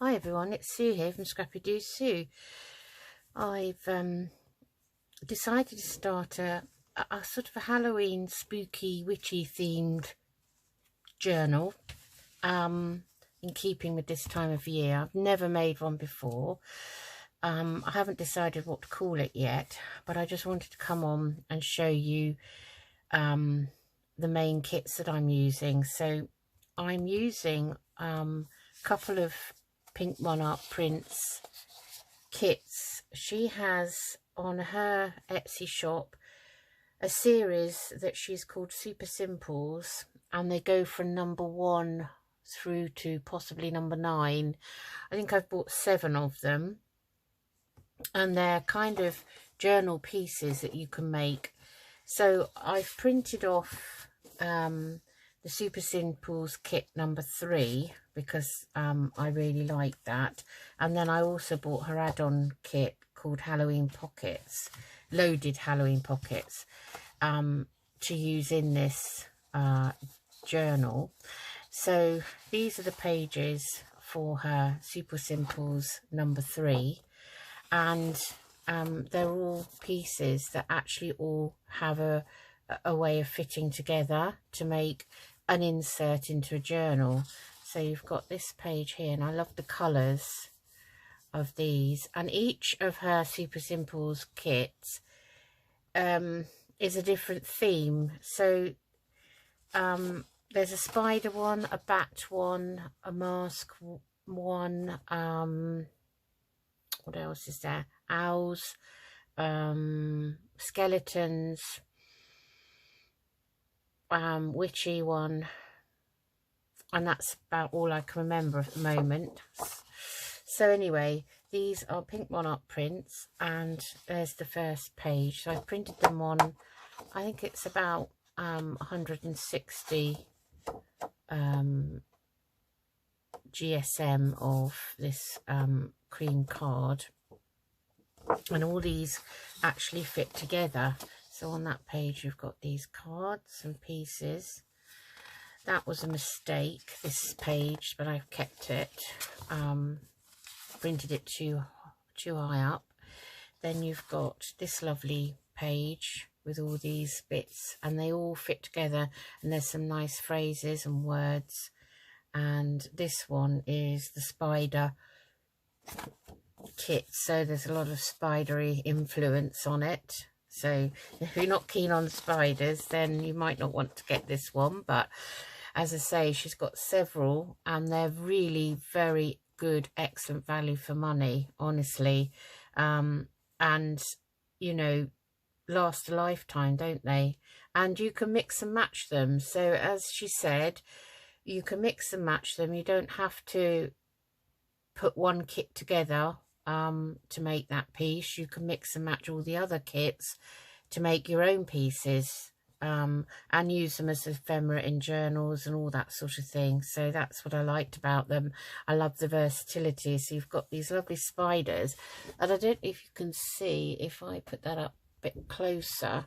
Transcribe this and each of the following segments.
Hi everyone, it's Sue here from Scrappy Doo Sue. I've decided to start a sort of a Halloween spooky witchy themed journal in keeping with this time of year. I've never made one before. I haven't decided what to call it yet, but I just wanted to come on and show you the main kits that I'm using. So I'm using a couple of Pink Monarch prints kits. She has on her Etsy shop a series that she's called Super Simples, and they go from number 1 through to possibly number 9. I think I've bought 7 of them, and they're kind of journal pieces that you can make. So I've printed off the Super Simples kit number 3 because I really like that, and then I also bought her add-on kit called Halloween Pockets, loaded Halloween pockets, to use in this journal. So these are the pages for her Super Simples number 3, and they're all pieces that actually all have a way of fitting together to make an insert into a journal. So you've got this page here, and I love the colours of these, and each of her Super Simples kits is a different theme. So there's a spider one, a bat one, a mask one, what else is there, owls, skeletons, witchy one, and that's about all I can remember at the moment. So anyway, these are Pink Monarch prints, and there's the first page. So I've printed them on, I think it's about 160 GSM of this cream card, and all these actually fit together. So on that page you've got these cards and pieces. That was a mistake, this page, but I've kept it. Printed it too high up. Then you've got this lovely page with all these bits, and they all fit together, and there's some nice phrases and words. And this one is the spider kit, so there's a lot of spidery influence on it. So if you're not keen on spiders, then you might not want to get this one, but as I say, she's got several, and they're really very good, excellent value for money, honestly. And you know, last a lifetime, don't they? And you can mix and match them. So as she said, you can mix and match them. You don't have to put one kit together to make that piece. You can mix and match all the other kits to make your own pieces, and use them as ephemera in journals and all that sort of thing. So that's what I liked about them. I love the versatility. So you've got these lovely spiders, and I don't know if you can see, if I put that up a bit closer,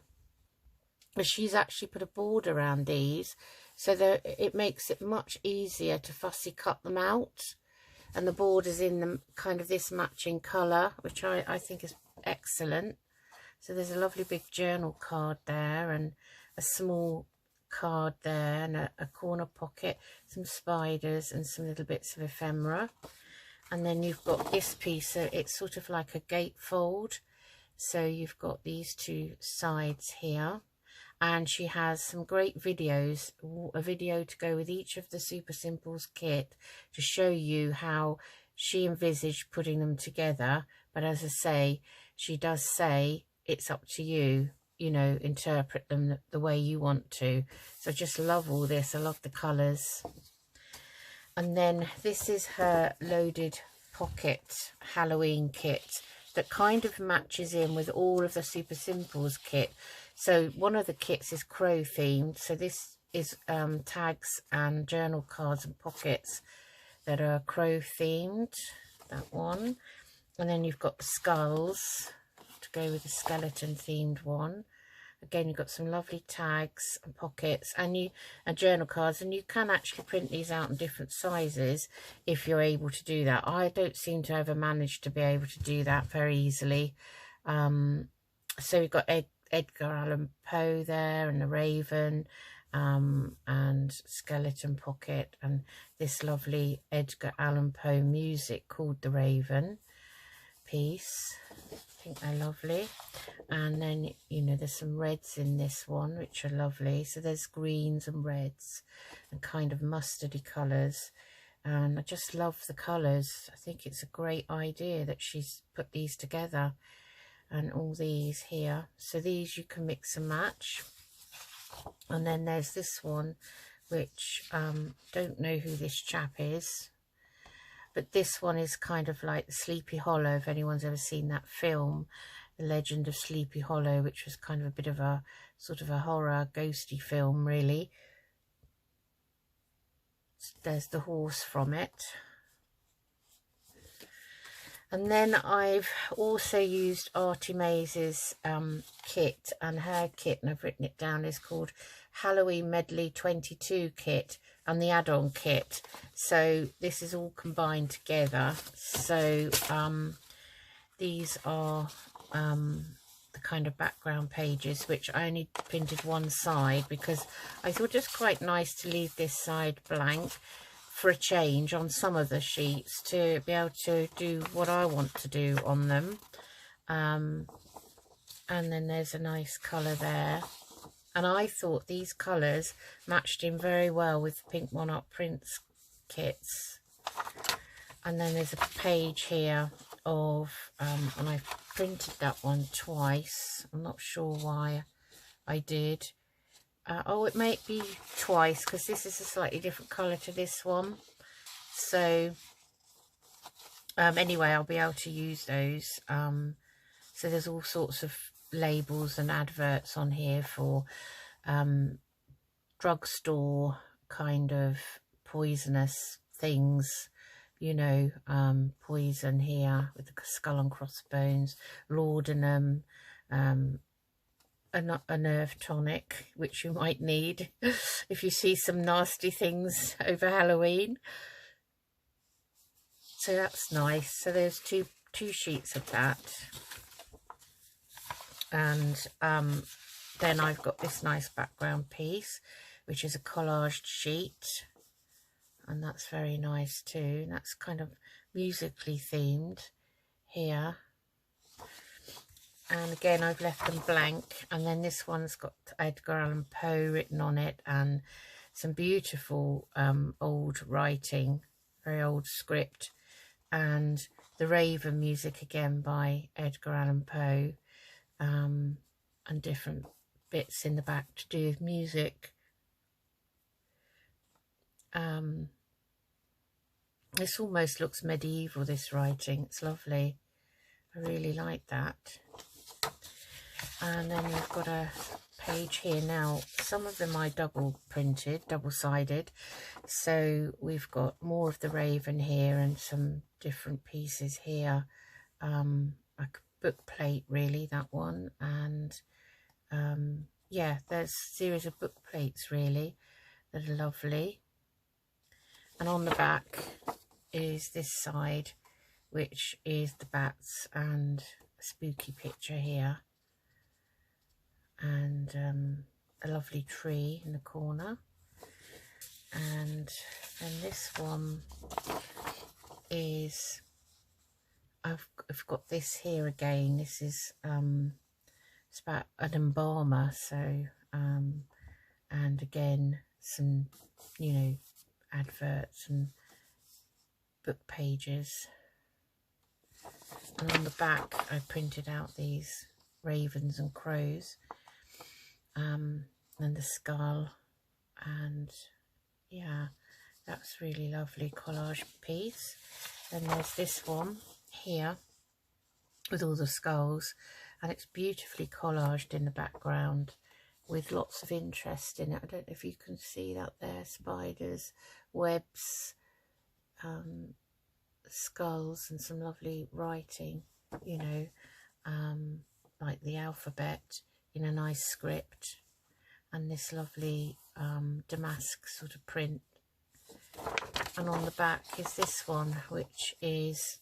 but she's actually put a border around these, so that it makes it much easier to fussy cut them out. And the border's in the kind of this matching colour, which I think is excellent. So there's a lovely big journal card there, and a small card there, and a corner pocket, some spiders and some little bits of ephemera. And then you've got this piece, so it's sort of like a gatefold. So you've got these two sides here, and she has some great videos, a video to go with each of the Super Simples kit to show you how she envisaged putting them together. But as I say, she does say it's up to you, you know, interpret them the way you want to. So I just love all this. I love the colours. And then this is her loaded pocket Halloween kit that kind of matches in with all of the Super Simples kit. So one of the kits is crow themed. So this is tags and journal cards and pockets that are crow themed, that one. And then you've got the skulls to go with the skeleton themed one. Again, you've got some lovely tags and pockets and journal cards, and you can actually print these out in different sizes if you're able to do that. I don't seem to ever manage to be able to do that very easily. So we've got Edgar Allan Poe there, and the Raven, and skeleton pocket, and this lovely Edgar Allan Poe music called The Raven piece. I think they're lovely. And then, you know, there's some reds in this one which are lovely. So there's greens and reds and kind of mustardy colours, and I just love the colours. I think it's a great idea that she's put these together, and all these here. So these you can mix and match. And then there's this one, which don't know who this chap is, but this one is kind of like Sleepy Hollow, if anyone's ever seen that film, The Legend of Sleepy Hollow, which was kind of a bit of a sort of a horror ghosty film, really. There's the horse from it. And then I've also used Artie Maze's kit, and her kit, and I've written it down, is called Halloween Medley 22 kit, and the add-on kit. So this is all combined together. So these are the kind of background pages, which I only printed one side because I thought it's quite nice to leave this side blank for a change on some of the sheets to be able to do what I want to do on them. And then there's a nice colour there. And I thought these colours matched in very well with Pink Monarch Prints kits. And then there's a page here of, and I've printed that one twice. I'm not sure why I did. Oh, it may be twice because this is a slightly different colour to this one. So anyway, I'll be able to use those. So there's all sorts of labels and adverts on here for drugstore kind of poisonous things, you know, poison here with the skull and crossbones, laudanum, a nerve tonic, which you might need if you see some nasty things over Halloween. So that's nice. So there's two sheets of that. And then I've got this nice background piece, which is a collaged sheet, and that's very nice too. And that's kind of musically themed here. And again, I've left them blank. And then this one's got Edgar Allan Poe written on it, and some beautiful old writing, very old script, and the Raven music again by Edgar Allan Poe, and different bits in the back to do with music. This almost looks medieval, this writing. It's lovely. I really like that. And then we've got a page here now. Some of them I double printed, double-sided. So we've got more of the Raven here and some different pieces here. Like a book plate, really, that one. And yeah, there's a series of book plates, really, that are lovely. And on the back is this side, which is the bats and a spooky picture here. And a lovely tree in the corner. And then this one is, I've got this here again. This is it's about an embalmer. So and again some, you know, adverts and book pages. And on the back I printed out these ravens and crows, and the skull, and yeah, that's really lovely collage piece. Then there's this one here with all the skulls, and it's beautifully collaged in the background with lots of interest in it. I don't know if you can see that there, spiders, webs, skulls, and some lovely writing, you know, like the alphabet in a nice script, and this lovely damask sort of print. And on the back is this one, which is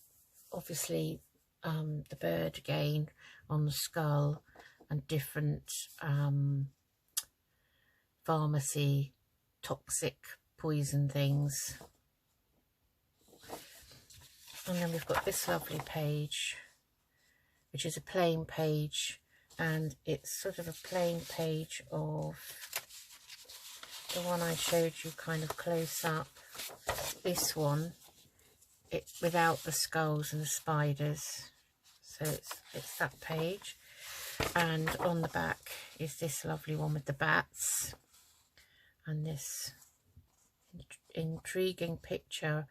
obviously the bird again on the skull, and different pharmacy toxic poison things. And then we've got this lovely page, which is a plain page, and it's sort of a plain page of the one I showed you kind of close up. This one, it's without the skulls and the spiders, so it's that page. And on the back is this lovely one with the bats, and this intriguing picture,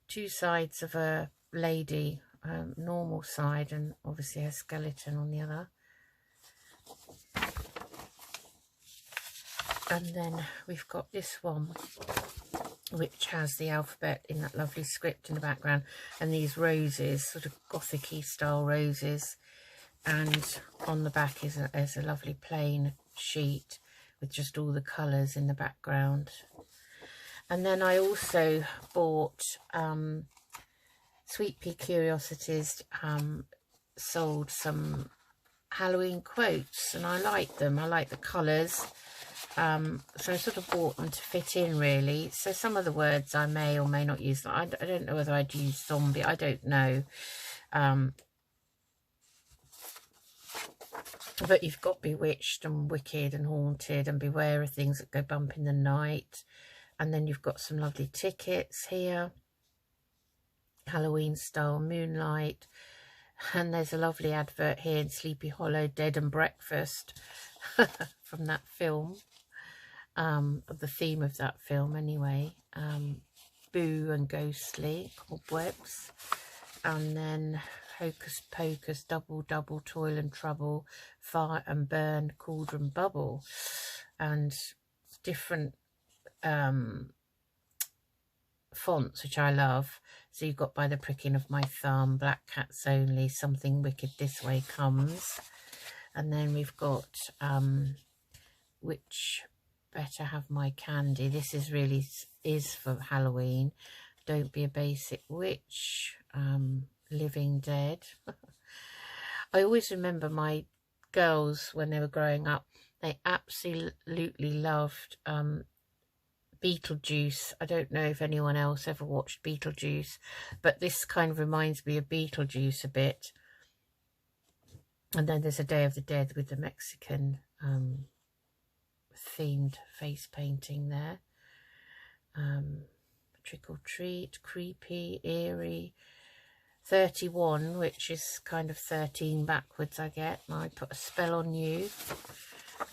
two sides of a lady, normal side, and obviously her skeleton on the other. And then we've got this one, which has the alphabet in that lovely script in the background, and these roses, sort of Gothic-y style roses. And on the back is a lovely plain sheet with just all the colours in the background. And then I also bought Sweet Pea Curiosities sold some Halloween quotes, and I like them. I like the colours. So I sort of bought them to fit in, really. So some of the words I may or may not use. I don't know whether I'd use zombie. I don't know. But you've got bewitched and wicked and haunted and beware of things that go bump in the night. And then you've got some lovely tickets here. Halloween style moonlight. And there's a lovely advert here in Sleepy Hollow, Dead and Breakfast, from that film. The theme of that film anyway. Boo and Ghostly, Cobwebs. And then Hocus Pocus, Double Double, Toil and Trouble, Fire and Burn, Cauldron Bubble. And different fonts, which I love. So you've got By the Pricking of My Thumb, Black Cats Only, Something Wicked This Way Comes. And then we've got Which Better Have My Candy. This is really for Halloween. Don't Be a Basic Witch. Living Dead. I always remember my girls, when they were growing up, they absolutely loved Beetlejuice. I don't know if anyone else ever watched Beetlejuice, but this kind of reminds me of Beetlejuice a bit. And then there's a Day of the Dead with the Mexican themed face painting there. Trick or Treat, Creepy, Eerie. 31, which is kind of 13 backwards, I get. And I put A Spell on You.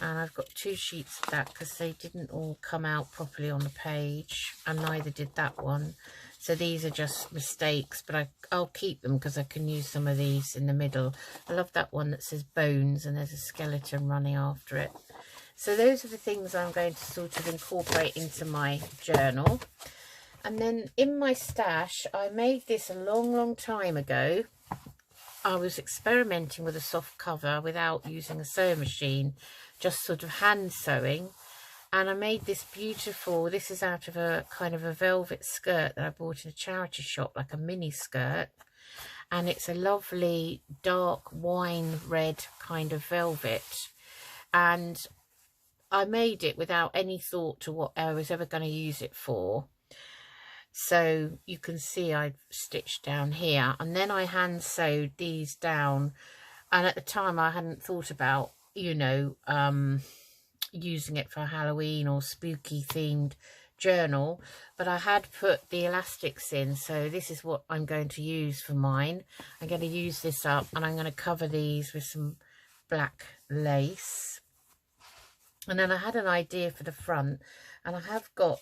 And I've got two sheets of that because they didn't all come out properly on the page, and neither did that one. So these are just mistakes, but I'll keep them because I can use some of these in the middle. I love that one that says Bones and there's a skeleton running after it. So those are the things I'm going to sort of incorporate into my journal. And then in my stash, I made this a long time ago. I was experimenting with a soft cover without using a sewing machine, just sort of hand sewing. And I made this beautiful, this is out of a kind of a velvet skirt that I bought in a charity shop, like a mini skirt. And it's a lovely dark wine red kind of velvet. And I made it without any thought to what I was ever going to use it for. So you can see I've stitched down here, and then I hand sewed these down. And at the time I hadn't thought about, you know, using it for Halloween or spooky themed journal, but I had put the elastics in. So this is what I'm going to use for mine. I'm going to use this up, and I'm going to cover these with some black lace. And then I had an idea for the front, and I have got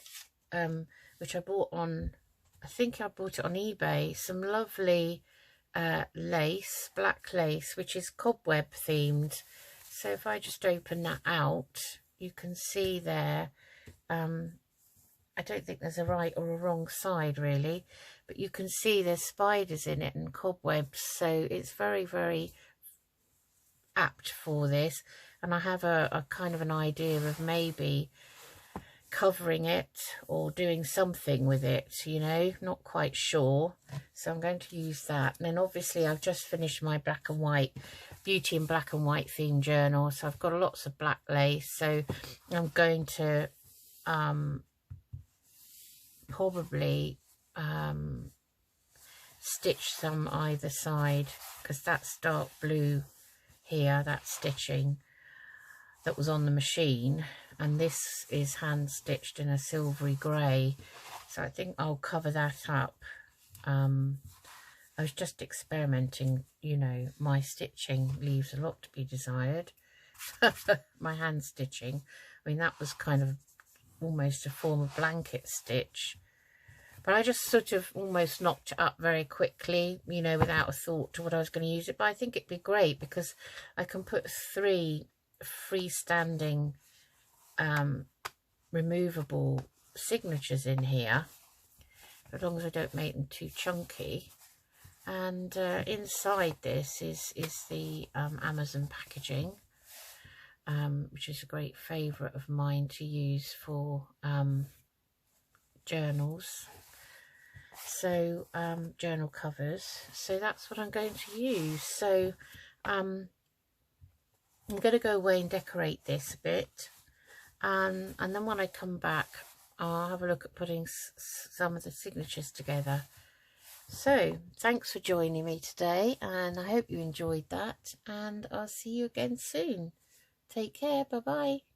which I bought on, I think I bought it on eBay, some lovely lace, black lace, which is cobweb themed. So if I just open that out, you can see there, I don't think there's a right or a wrong side really, but you can see there's spiders in it and cobwebs. So it's very, very apt for this. and I have a kind of an idea of maybe covering it or doing something with it, you know, not quite sure. So I'm going to use that. And then obviously I've just finished my black and white beauty in black and white theme journal, so I've got lots of black lace. So I'm going to probably stitch some either side, because that's dark blue here, that stitching that was on the machine, and this is hand stitched in a silvery grey, so I think I'll cover that up. I was just experimenting, you know, my stitching leaves a lot to be desired. My hand stitching, I mean, that was kind of almost a form of blanket stitch, but I just sort of almost knocked it up very quickly, you know, without a thought to what I was going to use it. But I think it'd be great because I can put 3 freestanding removable signatures in here, as long as I don't make them too chunky. And inside this is the Amazon packaging, which is a great favourite of mine to use for journals, so journal covers. So that's what I'm going to use. So I'm going to go away and decorate this a bit, and then when I come back I'll have a look at putting some of the signatures together. So thanks for joining me today, and I hope you enjoyed that, and I'll see you again soon. Take care. Bye bye.